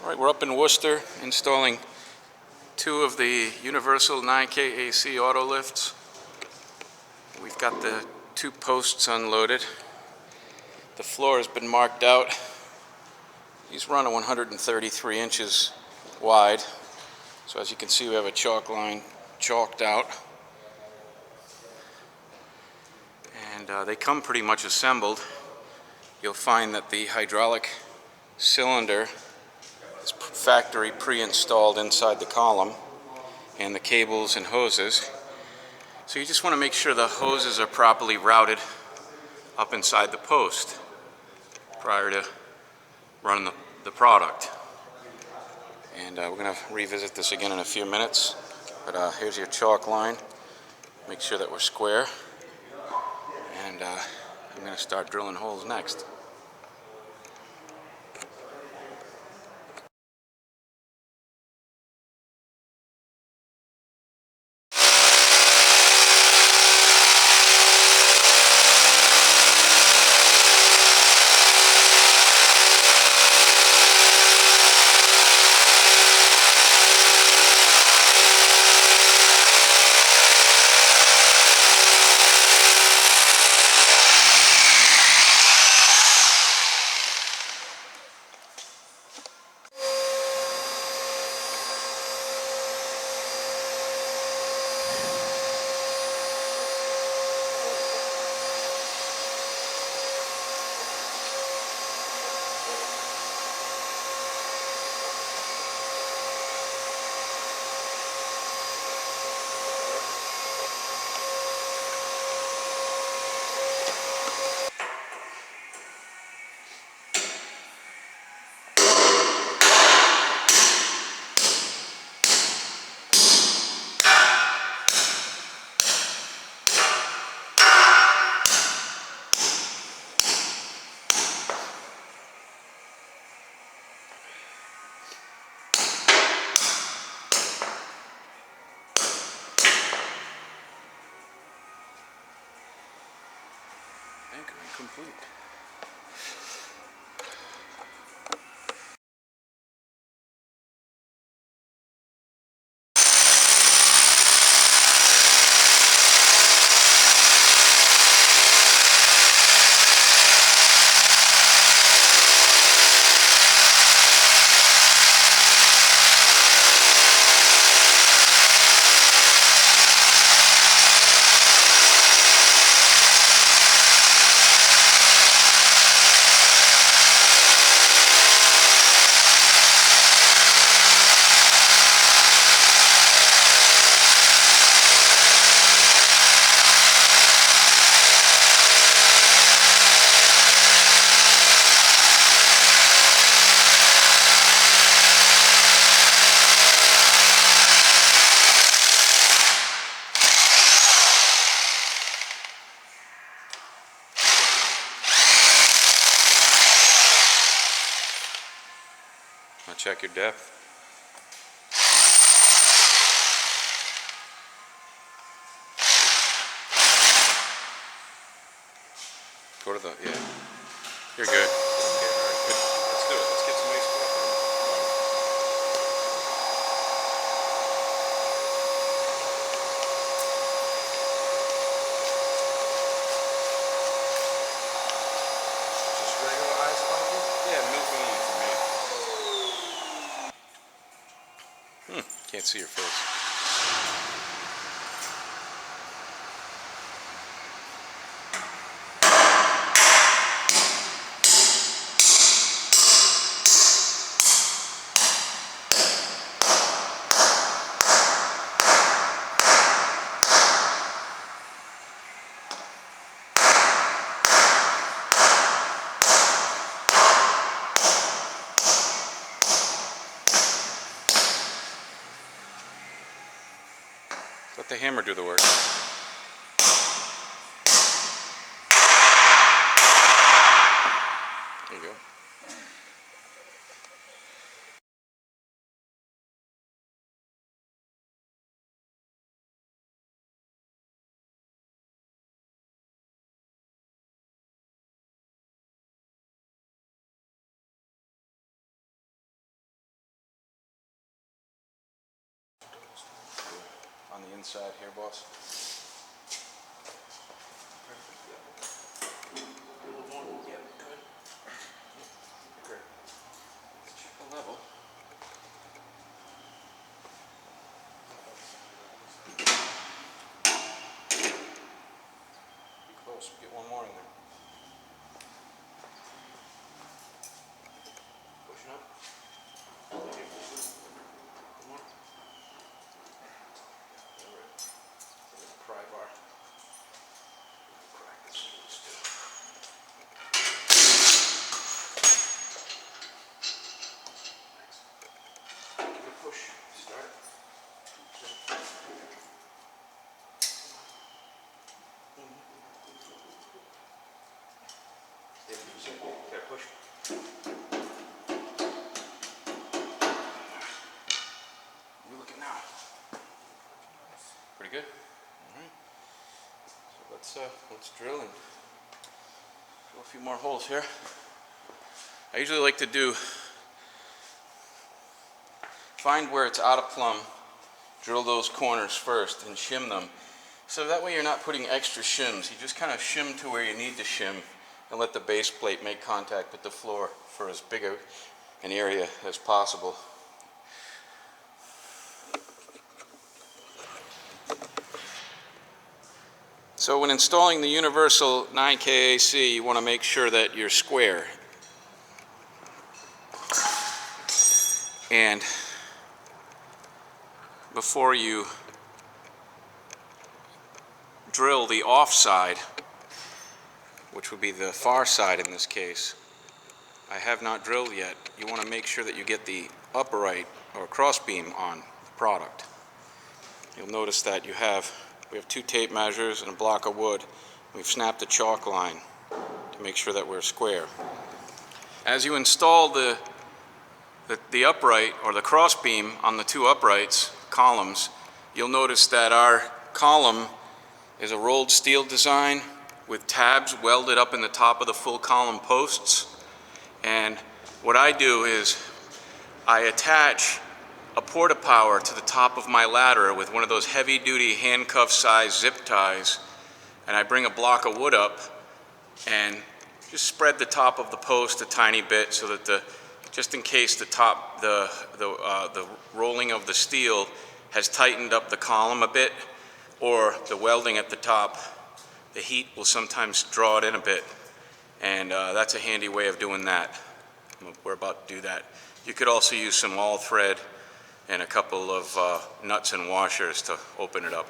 All right, we're up in Worcester installing two of the Universal 9K AC auto lifts. We've got the two posts unloaded. The floor has been marked out. These run 133 inches wide. So as you can see, we have a chalk line chalked out. And they come pretty much assembled. You'll find that the hydraulic cylinder is factory pre-installed inside the column, and the cables and hoses. So you just want to make sure the hoses are properly routed up inside the post prior to running the product. And we're going to revisit this again in a few minutes. But here's your chalk line. Make sure that we're square. And I'm going to start drilling holes next. Anchoring complete. Now check your depth. Go to the, yeah. You're good. Okay, all right, good. Let's do it. Let's get some ice coffee. Just regular iced coffee? Yeah, milk only for me. Can't see your face. Let the hammer do the work. There you go. on the inside here, boss. A little more. Yep, good. Great. Let's check the level. Be close. Get one more in there. Pushing up. One more. Pry bar. Practice these two. Give it a push. Start. Okay, push. You looking now? Pretty good. All right. So let's drill and drill a few more holes here. I usually like to find where it's out of plumb, drill those corners first and shim them. So that way you're not putting extra shims. You just kind of shim to where you need to shim and let the base plate make contact with the floor for as big an area as possible. So when installing the Universal 9K AC, you want to make sure that you're square. And before you drill the off side, which would be the far side in this case, I have not drilled yet. You want to make sure that you get the upright or cross beam on the product. You'll notice that we have 2 tape measures and a block of wood. We've snapped a chalk line to make sure that we're square. As you install the upright or the cross beam on the 2 uprights columns, you'll notice that our column is a rolled steel design with tabs welded up in the top of the full column posts. And what I do is I attach a porta-power to the top of my ladder with one of those heavy-duty handcuff size zip ties, and I bring a block of wood up and just spread the top of the post a tiny bit so that just in case the rolling of the steel has tightened up the column a bit, or the welding at the top, the heat will sometimes draw it in a bit, and that's a handy way of doing that. We're about to do that. You could also use some all thread and a couple of nuts and washers to open it up.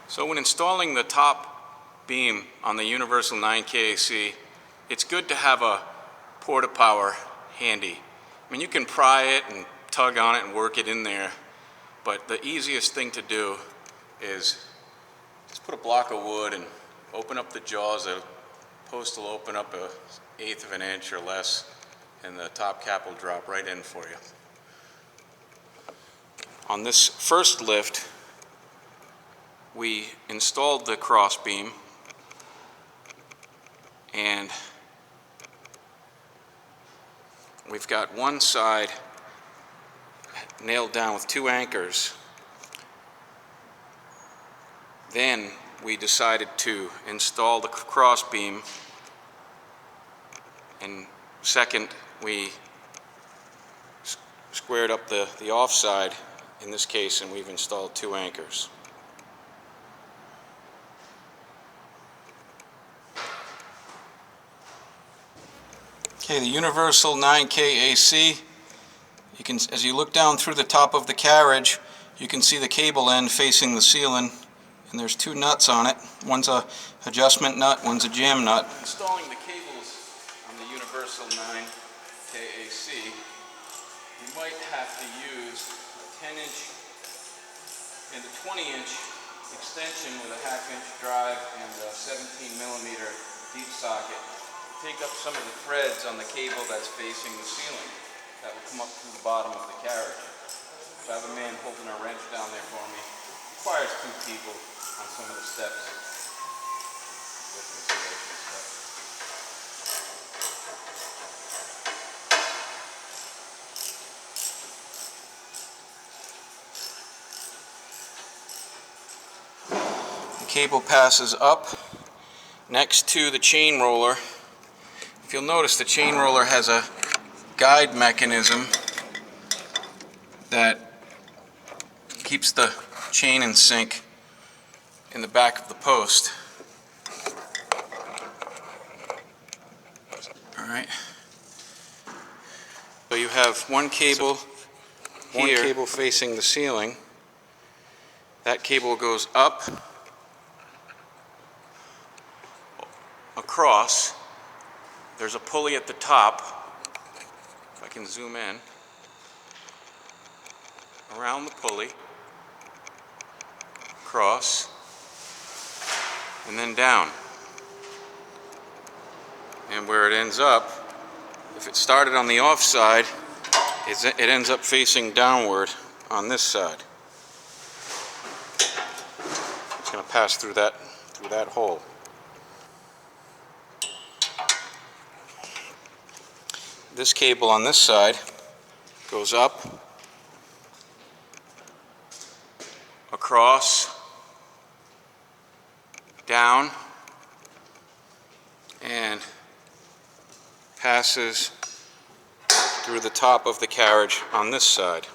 So when installing the top beam on the Universal 9K AC, it's good to have a porta-power handy. I mean, you can pry it and tug on it and work it in there, but the easiest thing to do is just put a block of wood and open up the jaws. The post will open up 1/8 of an inch or less, and the top cap will drop right in for you. On this first lift, we installed the cross beam, and we've got one side nailed down with 2 anchors. Then we decided to install the cross beam, and second we squared up the off side in this case, and we've installed 2 anchors. Okay, the Universal 9K AC, as you look down through the top of the carriage, you can see the cable end facing the ceiling, and there's 2 nuts on it. One's a adjustment nut, one's a jam nut. Installing the cables on the Universal 9K AC, you might have to use a 10-inch and a 20-inch extension with a 1/2-inch drive and a 17mm deep socket. Take up some of the threads on the cable that's facing the ceiling. That will come up through the bottom of the carriage. So I have a man holding a wrench down there for me. It requires 2 people on some of the steps. cable passes up next to the chain roller. If you'll notice, the chain roller has a guide mechanism that keeps the chain in sync in the back of the post. Alright. So you have one cable facing the ceiling. That cable goes up, across. There's a pulley at the top. If I can zoom in. Around the pulley, across, and then down. And where it ends up, if it started on the off side, it ends up facing downward on this side. It's going to pass through that hole. This cable on this side goes up, across, down, and passes through the top of the carriage on this side.